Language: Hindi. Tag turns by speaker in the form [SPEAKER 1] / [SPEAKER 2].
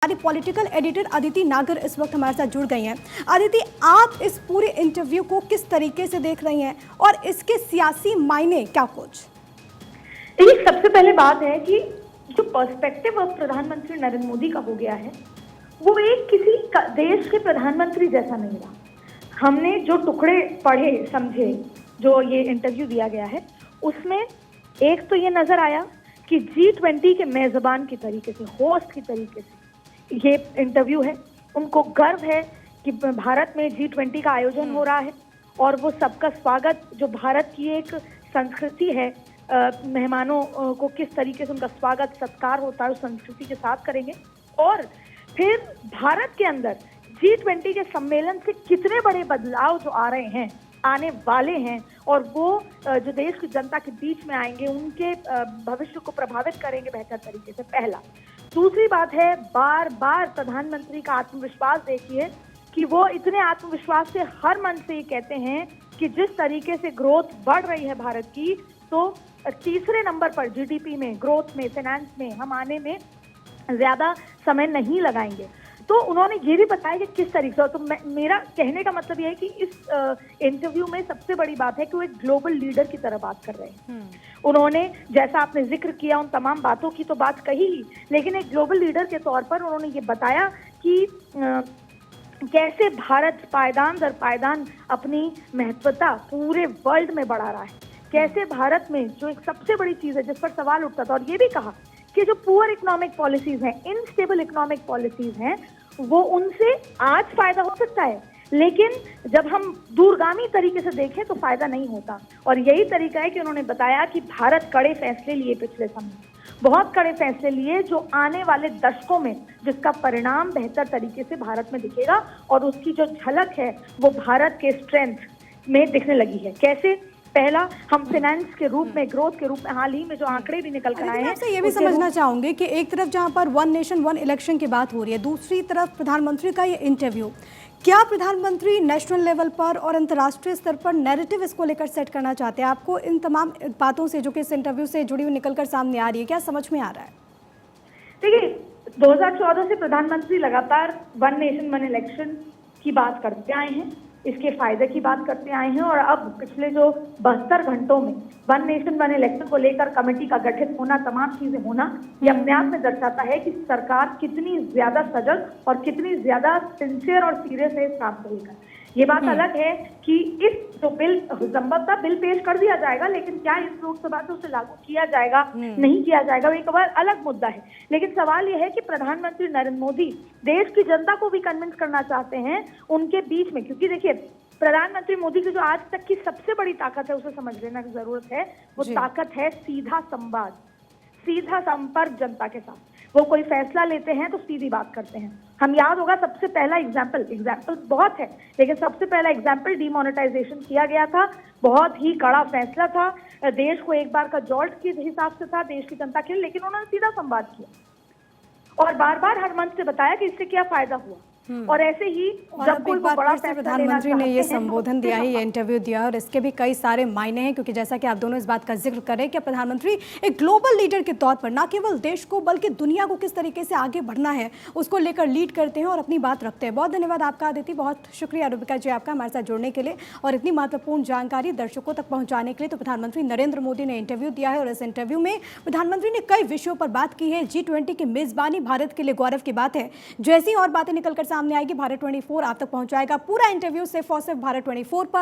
[SPEAKER 1] हमारी पॉलिटिकल एडिटर अदिति नागर इस वक्त हमारे साथ जुड़ गई हैं। अदिति, आप इस पूरे इंटरव्यू को किस तरीके से देख रही हैं और इसके सियासी मायने क्या कुछ?
[SPEAKER 2] देखिए, सबसे पहले बात है कि जो पर्सपेक्टिव ऑफ प्रधानमंत्री नरेंद्र मोदी का हो गया है वो एक किसी देश के प्रधानमंत्री जैसा नहीं रहा। हमने जो टुकड़े पढ़े समझे जो ये इंटरव्यू दिया गया है उसमें एक तो ये नजर आया कि G20 के मेजबान की तरीके से, होस्ट की तरीके से ये इंटरव्यू है। उनको गर्व है कि भारत में G20 का आयोजन हो रहा है और वो सबका स्वागत, जो भारत की एक संस्कृति है, मेहमानों को किस तरीके से उनका स्वागत सत्कार होता है उस संस्कृति के साथ करेंगे। और फिर भारत के अंदर G20 के सम्मेलन से कितने बड़े बदलाव जो आ रहे हैं, आने वाले हैं और वो जो देश की जनता के बीच में आएंगे उनके भविष्य को प्रभावित करेंगे बेहतर तरीके से, पहला। दूसरी बात है, बार बार प्रधानमंत्री का आत्मविश्वास देखिए कि वो इतने आत्मविश्वास से हर मन से ये कहते हैं कि जिस तरीके से ग्रोथ बढ़ रही है भारत की, तो तीसरे नंबर पर जीडीपी में, ग्रोथ में, फाइनेंस में हम आने में ज्यादा समय नहीं लगाएंगे। तो उन्होंने ये भी बताया कि किस तरीके से, तो मेरा कहने का मतलब ये है कि इस इंटरव्यू में सबसे बड़ी बात है कि वो एक ग्लोबल लीडर की तरह बात कर रहे हैं। उन्होंने, जैसा आपने जिक्र किया, उन तमाम बातों की तो बात कही ही, लेकिन एक ग्लोबल लीडर के तौर पर उन्होंने ये बताया कि कैसे भारत पायदान दर पायदान अपनी महत्वता पूरे वर्ल्ड में बढ़ा रहा है, कैसे भारत में जो एक सबसे बड़ी चीज है जिस पर सवाल उठता था, और ये भी कहा कि जो पुअर इकोनॉमिक पॉलिसीज हैं, इनस्टेबल इकोनॉमिक पॉलिसीज हैं, वो उनसे आज फायदा हो सकता है लेकिन जब हम दूरगामी तरीके से देखें तो फायदा नहीं होता। और यही तरीका है कि उन्होंने बताया कि भारत कड़े फैसले लिए पिछले समय, बहुत कड़े फैसले लिए जो आने वाले दशकों में जिसका परिणाम बेहतर तरीके से भारत में दिखेगा और उसकी जो झलक है वो भारत के स्ट्रेंथ में दिखने लगी है। कैसे? पहला, हम फाइनेंस के रूप में, ग्रोथ के रूप में हाल ही में जो आंकड़े भी निकल कर आए हैं,
[SPEAKER 1] ये भी समझना चाहूंगी कि एक तरफ जहां पर वन नेशन वन इलेक्शन की बात हो रही है, दूसरी तरफ प्रधानमंत्री का ये इंटरव्यू, क्या प्रधानमंत्री नेशनल लेवल पर और अंतर्राष्ट्रीय स्तर पर नैरेटिव इसको लेकर सेट करना चाहते हैं? आपको इन तमाम बातों से जो कि इस इंटरव्यू से जुड़ी हुई निकल कर सामने आ रही है, क्या समझ में आ रहा है?
[SPEAKER 2] देखिए, 2014 से प्रधानमंत्री लगातार वन नेशन वन इलेक्शन की बात करते आए हैं, इसके फायदे की बात करते आए हैं, और अब पिछले जो 72 घंटों में वन नेशन वन इलेक्शन को लेकर कमेटी का गठित होना, तमाम चीजें होना, ये अपने आप में दर्शाता है कि सरकार कितनी ज्यादा सजग और कितनी ज्यादा सिंसियर और सीरियस है इस काम को लेकर। ये बात अलग है कि इस जो बिल, संभवतः बिल पेश कर दिया जाएगा, लेकिन क्या इस लोकसभा से उसे लागू किया जाएगा, नहीं किया जाएगा, वो एक अलग मुद्दा है। लेकिन सवाल ये है कि प्रधानमंत्री नरेंद्र मोदी देश की जनता को भी कन्विंस करना चाहते हैं उनके बीच में, क्योंकि देखिए, प्रधानमंत्री मोदी की जो आज तक की सबसे बड़ी ताकत है उसे समझ लेना की जरूरत है। वो ताकत है सीधा संवाद, सीधा संपर्क जनता के साथ। वो कोई फैसला लेते हैं तो सीधी बात करते हैं। हम याद होगा सबसे पहला एग्जाम्पल बहुत है, लेकिन सबसे पहला एग्जाम्पल डिमोनेटाइजेशन किया गया था, बहुत ही कड़ा फैसला था, देश को एक बार का जॉल्ट के हिसाब से था देश की जनता के लिए, लेकिन उन्होंने सीधा संवाद किया और बार बार हर मंच से बताया कि इससे क्या फायदा हुआ। और ऐसे ही जब कोई बड़ा फैसला
[SPEAKER 1] प्रधानमंत्री ने ये संबोधन दिया है, ये इंटरव्यू दिया है, और इसके भी कई सारे मायने हैं, क्योंकि जैसा कि आप दोनों इस बात का जिक्र करें कि प्रधानमंत्री एक ग्लोबल लीडर के तौर पर न केवल देश को बल्कि दुनिया को किस तरीके से आगे बढ़ना है उसको लेकर लीड करते हैं और अपनी बात रखते हैं। बहुत धन्यवाद आपका अदिति, बहुत शुक्रिया रूबिका जी आपका हमारे साथ जुड़ने के लिए और इतनी महत्वपूर्ण जानकारी दर्शकों तक पहुँचाने के लिए। तो प्रधानमंत्री नरेंद्र मोदी ने इंटरव्यू दिया है और इस इंटरव्यू में प्रधानमंत्री ने कई विषयों पर बात की है। G20 की मेजबानी भारत के लिए गौरव की बात है। जैसी और बातें निकलकर सामने आएगी, भारत 24 आप तक पहुंचाएगा पूरा इंटरव्यू सिर्फ और सिर्फ भारत 24 पर।